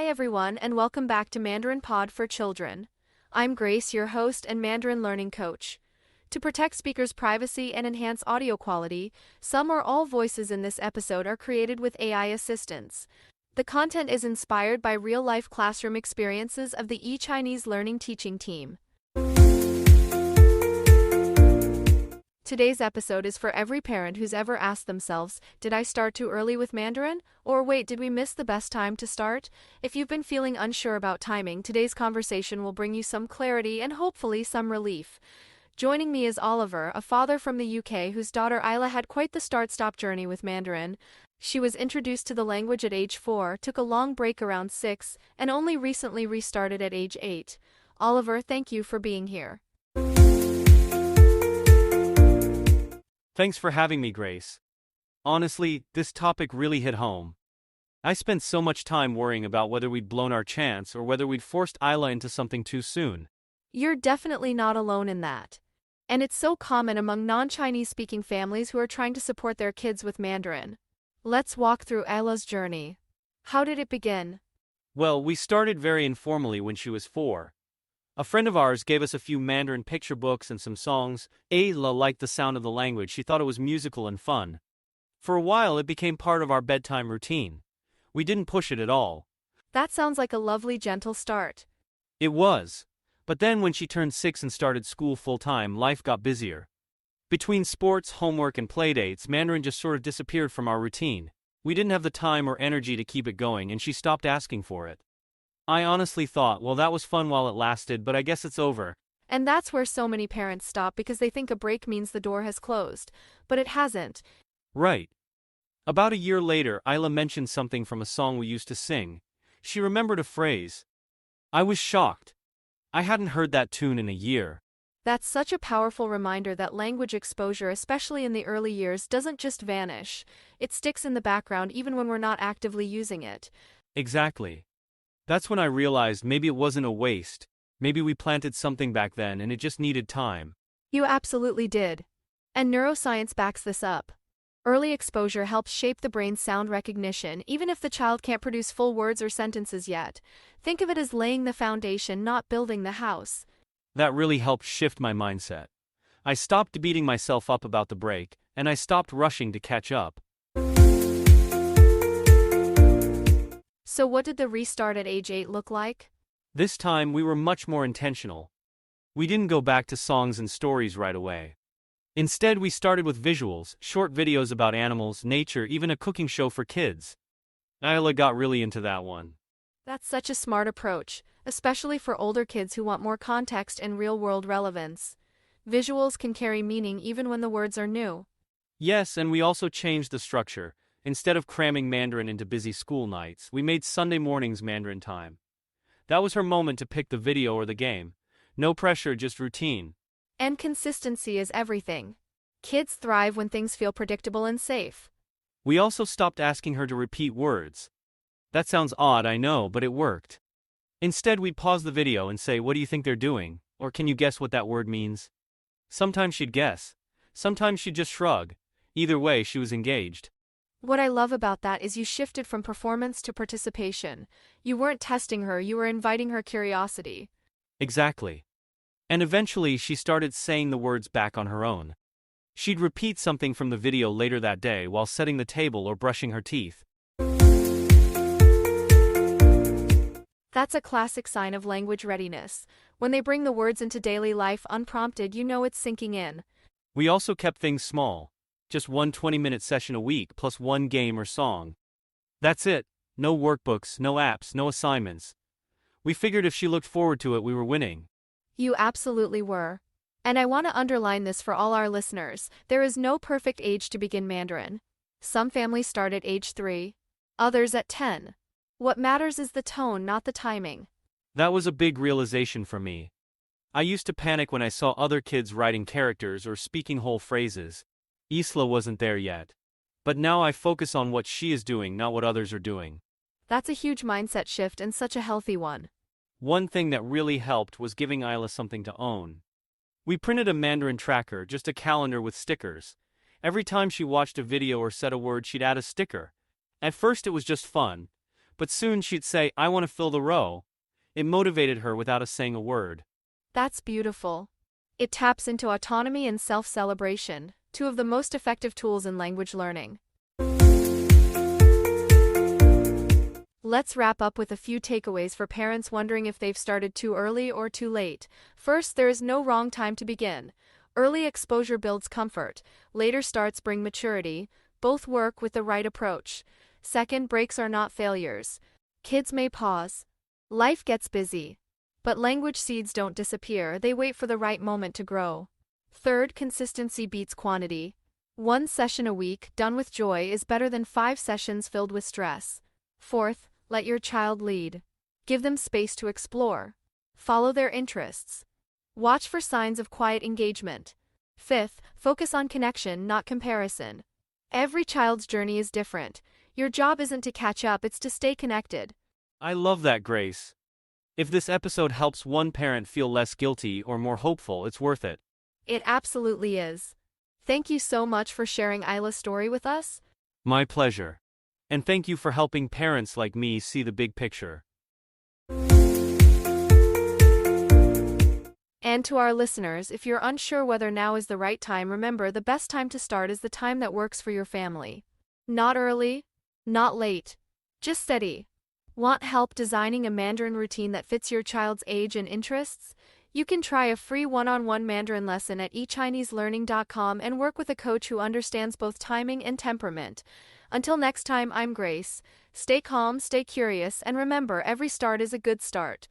everyone, and welcome back to Mandarin Pod for Children. I'm Grace, your host and Mandarin learning coach. To protect speakers' privacy and enhance audio quality, some or all voices in this episode are created with AI assistance. The content is inspired by real-life classroom experiences of the eChineseLearning teaching team. Today's episode is for every parent who's ever asked themselves, did I start too early with Mandarin? Or wait, did we miss the best time to start? If you've been feeling unsure about timing, today's conversation will bring you some clarity and hopefully some relief. Joining me is Oliver, a father from the UK whose daughter Isla had quite the start-stop journey with Mandarin. She was introduced to the language at age 4, took a long break around 6, and only recently restarted at age 8. Oliver, thank you for being here. Thanks for having me, Grace. Honestly, this topic really hit home. I spent so much time worrying about whether we'd blown our chance or whether we'd forced Isla into something too soon. You're definitely not alone in that. And it's so common among non-Chinese speaking families who are trying to support their kids with Mandarin. Let's walk through Isla's journey. How did it begin? Well, we started very informally when she was 4. A friend of ours gave us a few Mandarin picture books and some songs. Isla liked the sound of the language. She thought it was musical and fun. For a while, it became part of our bedtime routine. We didn't push it at all. That sounds like a lovely, gentle start. It was. But then when she turned 6 and started school full-time, life got busier. Between sports, homework, and playdates, Mandarin just sort of disappeared from our routine. We didn't have the time or energy to keep it going, and she stopped asking for it. I honestly thought, well, that was fun while it lasted, but I guess it's over. And that's where so many parents stop because they think a break means the door has closed. But it hasn't. Right. About a year later, Isla mentioned something from a song we used to sing. She remembered a phrase. I was shocked. I hadn't heard that tune in a year. That's such a powerful reminder that language exposure, especially in the early years, doesn't just vanish. It sticks in the background even when we're not actively using it. Exactly. That's when I realized maybe it wasn't a waste. Maybe we planted something back then and it just needed time. You absolutely did. And neuroscience backs this up. Early exposure helps shape the brain's sound recognition, even if the child can't produce full words or sentences yet. Think of it as laying the foundation, not building the house. That really helped shift my mindset. I stopped beating myself up about the break, and I stopped rushing to catch up. So what did the restart at age 8 look like? This time we were much more intentional. We didn't go back to songs and stories right away. Instead, we started with visuals, short videos about animals, nature, even a cooking show for kids. Isla got really into that one. That's such a smart approach, especially for older kids who want more context and real-world relevance. Visuals can carry meaning even when the words are new. Yes, and we also changed the structure. Instead of cramming Mandarin into busy school nights, we made Sunday mornings Mandarin time. That was her moment to pick the video or the game. No pressure, just routine. And consistency is everything. Kids thrive when things feel predictable and safe. We also stopped asking her to repeat words. That sounds odd, I know, but it worked. Instead, we'd pause the video and say, what do you think they're doing? Or can you guess what that word means? Sometimes she'd guess. Sometimes she'd just shrug. Either way, she was engaged. What I love about that is you shifted from performance to participation. You weren't testing her, you were inviting her curiosity. Exactly. And eventually she started saying the words back on her own. She'd repeat something from the video later that day while setting the table or brushing her teeth. That's a classic sign of language readiness. When they bring the words into daily life unprompted, you know it's sinking in. We also kept things small. Just one 20-minute session a week plus one game or song. That's it. No workbooks, no apps, no assignments. We figured if she looked forward to it, we were winning. You absolutely were. And I want to underline this for all our listeners. There is no perfect age to begin Mandarin. Some families start at age 3, others at 10. What matters is the tone, not the timing. That was a big realization for me. I used to panic when I saw other kids writing characters or speaking whole phrases. Isla wasn't there yet. But now I focus on what she is doing, not what others are doing. That's a huge mindset shift and such a healthy one. One thing that really helped was giving Isla something to own. We printed a Mandarin tracker, just a calendar with stickers. Every time she watched a video or said a word, she'd add a sticker. At first it was just fun, but soon she'd say, "I want to fill the row." It motivated her without us saying a word. That's beautiful. It taps into autonomy and self-celebration, two of the most effective tools in language learning. Let's wrap up with a few takeaways for parents wondering if they've started too early or too late. First, there is no wrong time to begin. Early exposure builds comfort, later starts bring maturity. Both work with the right approach. Second, breaks are not failures. Kids may pause. Life gets busy. But language seeds don't disappear, they wait for the right moment to grow. Third, consistency beats quantity. One session a week, done with joy, is better than 5 sessions filled with stress. Fourth, let your child lead. Give them space to explore. Follow their interests. Watch for signs of quiet engagement. Fifth, focus on connection, not comparison. Every child's journey is different. Your job isn't to catch up, it's to stay connected. I love that, Grace. If this episode helps one parent feel less guilty or more hopeful, it's worth it. It absolutely is. Thank you so much for sharing Isla's story with us. My pleasure. And thank you for helping parents like me see the big picture. And to our listeners, if you're unsure whether now is the right time, remember the best time to start is the time that works for your family. Not early, not late, just steady. Want help designing a Mandarin routine that fits your child's age and interests? You can try a free one-on-one Mandarin lesson at eChineseLearning.com and work with a coach who understands both timing and temperament. Until next time, I'm Grace. Stay calm, stay curious, and remember, every start is a good start.